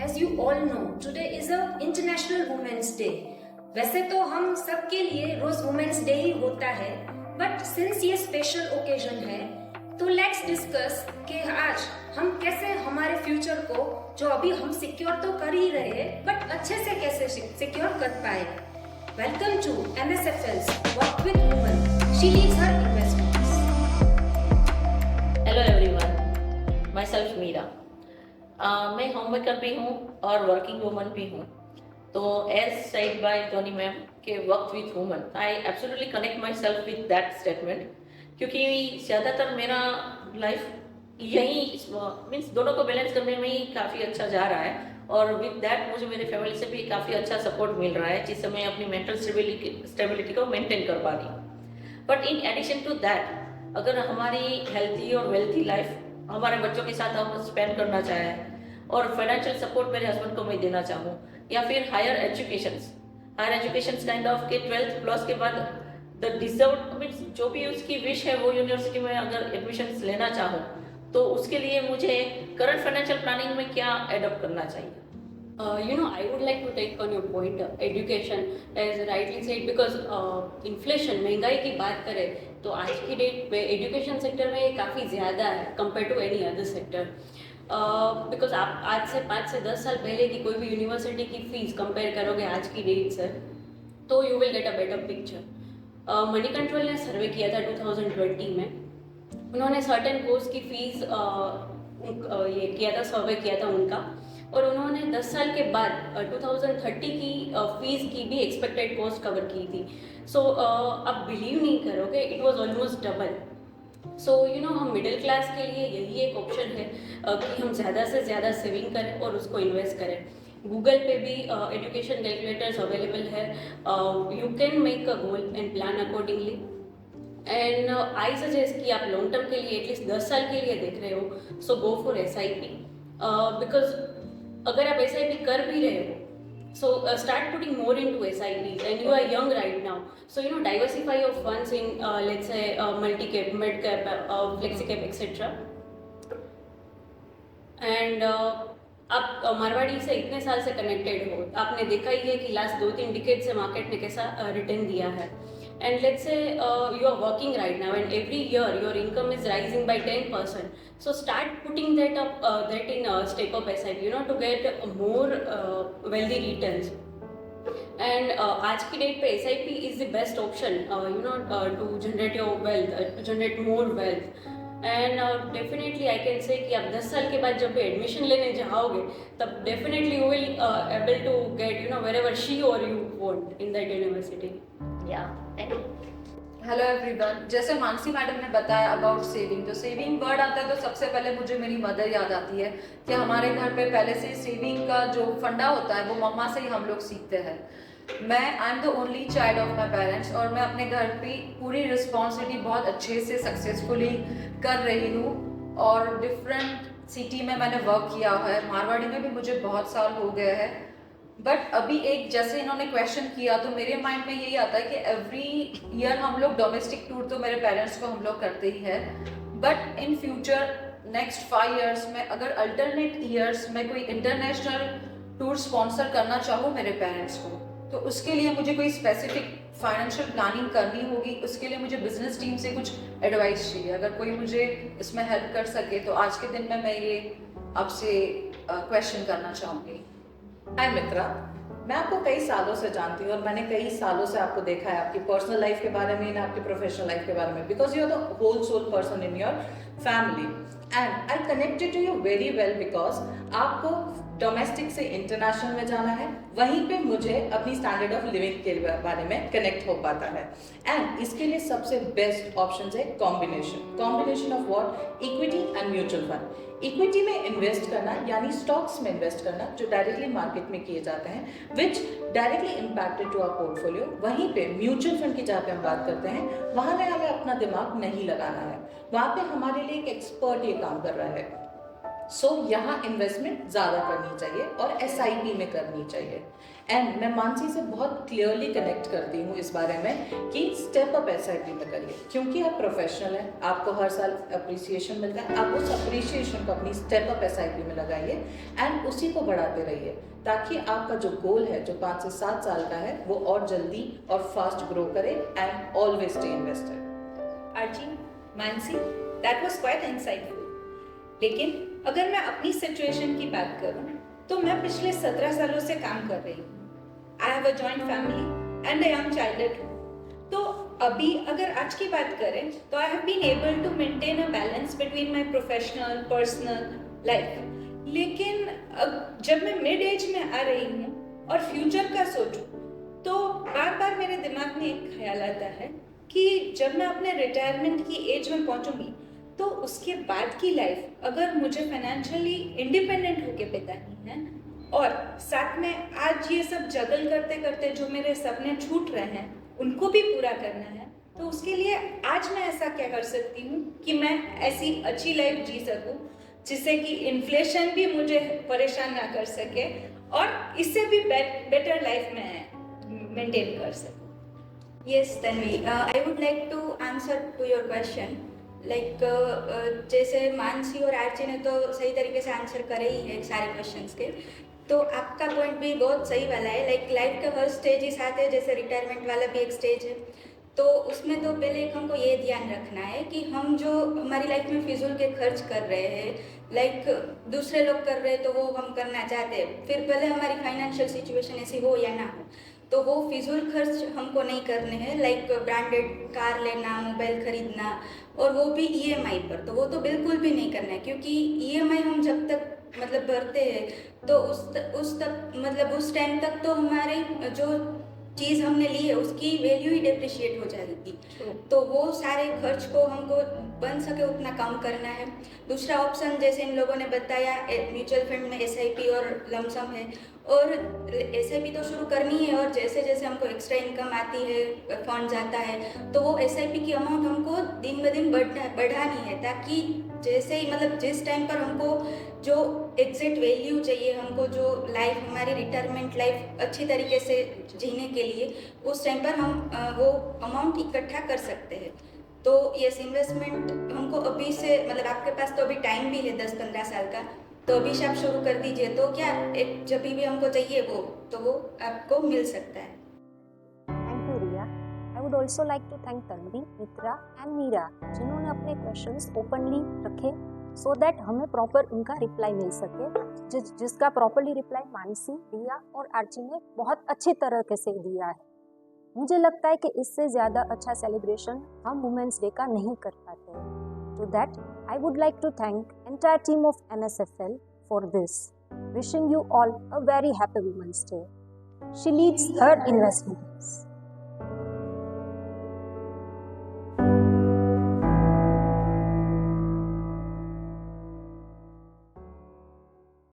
As you all know, today is a International Women's Day. वैसे तो हम सबके लिए रोज वुमेन्स डे ही होता है, बट सिंस ये स्पेशल ओकेजन है तो लेट्स डिस्कस कि आज हम कैसे हमारे फ्यूचर को, जो अभी हम सिक्योर तो कर ही रहे हैं, बट अच्छे से कैसे सिक्योर कर पाए. Welcome to MSFL's work with women. She leads her investments. Hello everyone, myself Meera. मैं होममेकर भी हूँ और वर्किंग वूमन भी हूँ. तो as said by Tony ma'am के work with woman, I absolutely connect myself with that statement, क्योंकि ज़्यादातर मेरा लाइफ यही मीन्स दोनों को बैलेंस करने में ही काफ़ी अच्छा जा रहा है. और विद दैट मुझे मेरे फैमिली से भी काफ़ी अच्छा सपोर्ट मिल रहा है, जिससे मैं अपनी मेंटल स्टेबिलिटी को मेंटेन कर पा रही हूँ. But in addition to that, अगर हमारी हेल्थी और वेल्थी लाइफ हमारे बच्चों के साथ हम स्पेंड करना चाहें और फाइनेंशियल सपोर्ट मेरे हस्बैंड को मैं देना चाहूँ, या फिर हायर एजुकेशन काइंड ऑफ के 12th प्लस के बाद द डिजर्व मीन्स जो भी उसकी विश है वो यूनिवर्सिटी में अगर एडमिशन लेना चाहूँ, तो उसके लिए मुझे करंट फाइनेंशियल प्लानिंग में क्या एडॉप्ट करना चाहिए? I would like to take on your point, education, as rightly said, because inflation, महंगाई की बात करें तो आज की डेट में एजुकेशन सेक्टर में ये काफ़ी ज़्यादा है compare to any other sector. Because आप आज से 5 से 10 साल पहले की कोई भी यूनिवर्सिटी की फीस कंपेयर करोगे आज की डेट से, तो you will get a better picture. Money control ने सर्वे किया था 2020 में. उन्होंने सर्टेन कोर्स की फीस ये किया था, सर्वे किया था उनका, और उन्होंने 10 साल के बाद 2030 की फीस की भी एक्सपेक्टेड कॉस्ट कवर की थी. सो आप बिलीव नहीं करोगे, इट वाज ऑलमोस्ट डबल. सो हम मिडिल क्लास के लिए यही एक ऑप्शन है कि हम ज़्यादा से ज़्यादा सेविंग करें और उसको इन्वेस्ट करें. गूगल पे भी एजुकेशन कैलकुलेटर्स अवेलेबल है. You can make a goal and plan accordingly. And I suggest कि आप लॉन्ग टर्म के लिए एटलीस्ट 10 साल के लिए देख रहे हो, सो गो फॉर SIP. बिकॉज अगर आप SIP कर भी रहे हो, so start putting more into SIPs, and you are young right now, so diversify your funds in let's say multi cap, mid cap, flexi cap, etc. And आप मारवाड़ी से इतने साल से कनेक्टेड हो, आपने देखा ही है कि लास्ट 2-3 डिकेड से मार्केट ने कैसा रिटर्न दिया है. And let's say you are working right now and every year your income is rising by 10%. So start putting that in step up SIP, to get more wealthy returns. And आज की date पे SIP is the best option, to generate your wealth, to generate more wealth. And definitely I can say कि आप 10 साल के बाद जब भी एडमिशन लेने जाओगे, तब definitely you will able to get wherever she or you want in that university. Yeah, thank you. Hello everyone. जैसे मानसी मैडम ने बताया अबाउट सेविंग, तो सेविंग वर्ड आता है तो सबसे पहले मुझे मेरी मदर याद आती है कि हमारे घर पे पहले से सेविंग का जो फंडा होता है वो मम्मा से ही हम लोग सीखते हैं. I am the only child of my parents, और मैं अपने घर पे पूरी रिस्पॉन्सिबिलिटी बहुत अच्छे से सक्सेसफुली कर रही हूँ. और डिफरेंट सिटी में मैंने वर्क किया हुआ है. मारवाड़ी में भी मुझे बहुत साल हो गए हैं. बट अभी एक जैसे इन्होंने क्वेश्चन किया तो मेरे माइंड में यही आता है कि एवरी ईयर हम लोग डोमेस्टिक टूर तो मेरे पेरेंट्स को हम लोग करते ही है. But in future next 5 years में अगर अल्टरनेट ईयर्स में कोई इंटरनेशनल टूर स्पॉन्सर करना चाहूँ मेरे पेरेंट्स को, तो उसके लिए मुझे कोई स्पेसिफिक फाइनेंशियल प्लानिंग करनी होगी. उसके लिए मुझे बिजनेस टीम से कुछ एडवाइस चाहिए. अगर कोई मुझे इसमें हेल्प कर सके तो आज के दिन में मैं ये आपसे क्वेश्चन करना चाहूँगी. हाय मित्रा, मैं आपको कई सालों से जानती हूँ और मैंने कई सालों से आपको देखा है आपकी पर्सनल लाइफ के बारे में, आपकी प्रोफेशनल लाइफ के बारे में, because you are the whole sole person in your family. And I connected to you very well because आपको डोमेस्टिक से इंटरनेशनल में जाना है, वहीं पे मुझे अपनी स्टैंडर्ड ऑफ लिविंग के बारे में कनेक्ट हो पाता है. एंड इसके लिए सबसे बेस्ट ऑप्शन है combination of what, equity and mutual fund. Equity में इन्वेस्ट करना यानी स्टॉक्स में इन्वेस्ट करना जो डायरेक्टली मार्केट में किए जाते हैं, which directly impacted to our portfolio. वहीं पे म्यूचुअल फंड की जहाँ पे हम बात करते हैं, वहाँ पे हमें अपना दिमाग नहीं लगाना है, वहाँ पे हमारे लिए एक एक्सपर्ट ये काम कर रहा है. सो यहाँ इन्वेस्टमेंट ज़्यादा करनी चाहिए और SIP में करनी चाहिए। एंड मैं मानसी से बहुत क्लियरली कनेक्ट करती हूँ इस बारे में कि स्टेप अप SIP में करिए, क्योंकि आप प्रोफेशनल हैं, आपको हर साल अप्रिसिएशन मिलता है, आप उस अप्रिसिएशन को अपनी स्टेप अप SIP में लगाइए एंड उसी को बढ़ाते रहिए, ताकि आपका जो गोल है जो 5 से 7 साल का है वो और जल्दी और फास्ट ग्रो करे and always stay invested. Archi, Mansi, that was quite insightful. लेकिन अगर मैं अपनी सिचुएशन की बात करूं तो मैं पिछले 17 सालों से काम कर रही हूँ। I have a joint family and a young child at home. तो अभी अगर आज की बात करें तो I have been able to maintain a balance between my professional personal life. लेकिन अब जब मैं मिड एज में आ रही हूँ और फ्यूचर का सोचूं तो बार बार मेरे दिमाग में एक ख्याल आता है कि जब मैं अपने रिटायरमेंट की एज में पहुंचूंगी तो उसके बाद की लाइफ अगर मुझे फाइनेंशियली इंडिपेंडेंट होके बितानी है और साथ में आज ये सब जगल करते करते जो मेरे सपने छूट रहे हैं उनको भी पूरा करना है, तो उसके लिए आज मैं ऐसा क्या कर सकती हूँ कि मैं ऐसी अच्छी लाइफ जी सकूँ जिससे कि इन्फ्लेशन भी मुझे परेशान ना कर सके और इससे भी बेटर लाइफ में मेंटेन कर सकूँ। Yes, Tanvi. I would like to answer to your question. जैसे मानसी और आर्ची ने तो सही तरीके से आंसर करे ही है सारे क्वेश्चंस के, तो आपका पॉइंट भी बहुत सही वाला है। लाइफ का हर स्टेज ही साथ है, जैसे रिटायरमेंट वाला भी एक स्टेज है। तो उसमें तो पहले एक हमको ये ध्यान रखना है कि हम जो हमारी लाइफ में फिजूल के खर्च कर रहे हैं, दूसरे लोग कर रहे हैं तो वो हम करना चाहते हैं, फिर भले हमारी फाइनेंशियल सिचुएशन ऐसी हो या ना हो, तो वो फिजूल खर्च हमको नहीं करने हैं। ब्रांडेड कार लेना, मोबाइल खरीदना, और वो भी EMI पर, तो वो तो बिल्कुल भी नहीं करना है, क्योंकि EMI हम जब तक भरते हैं तो उस टाइम तक तो हमारे जो चीज़ हमने ली है उसकी वैल्यू ही डिप्रिशिएट हो जाएगी। तो वो सारे खर्च को हमको बन सके उतना कम करना है। दूसरा ऑप्शन जैसे इन लोगों ने बताया, म्यूचुअल फंड में SIP और लमसम है, और SIP तो शुरू करनी है, और जैसे जैसे हमको एक्स्ट्रा इनकम आती है, फंड जाता है, तो वो SIP की अमाउंट हमको दिन ब दिन बढ़ानी है, ताकि जैसे ही जिस टाइम पर हमको जो एग्जैक्ट वैल्यू चाहिए, हमको जो लाइफ हमारी रिटायरमेंट लाइफ अच्छी तरीके से जीने के लिए, उस टाइम पर हम वो अमाउंट इकट्ठा कर सकते हैं। तो यस, इन्वेस्टमेंट हमको अभी से आपके पास तो अभी टाइम भी है 10-15 साल का, तो अभी से आप शुरू कर दीजिए, तो क्या एक जब भी हमको चाहिए वो आपको मिल सकता है। Thank you Riya. I would also like to thank Tanvi, Mitra and Meera, जिन्होंने अपने क्वेश्चंस ओपनली रखे सो दैट हमें प्रॉपर उनका रिप्लाई मिल सके, जिसका प्रॉपरली रिप्लाई मानसी, रिया और आर्ची ने बहुत अच्छी तरीके से दिया है। मुझे लगता है कि इससे ज़्यादा अच्छा सेलिब्रेशन हम वुमेंस डे का नहीं कर पाते। To that, I would like to thank entire team of MSFL for this. Wishing you all a very happy Women's Day. She leads her investment.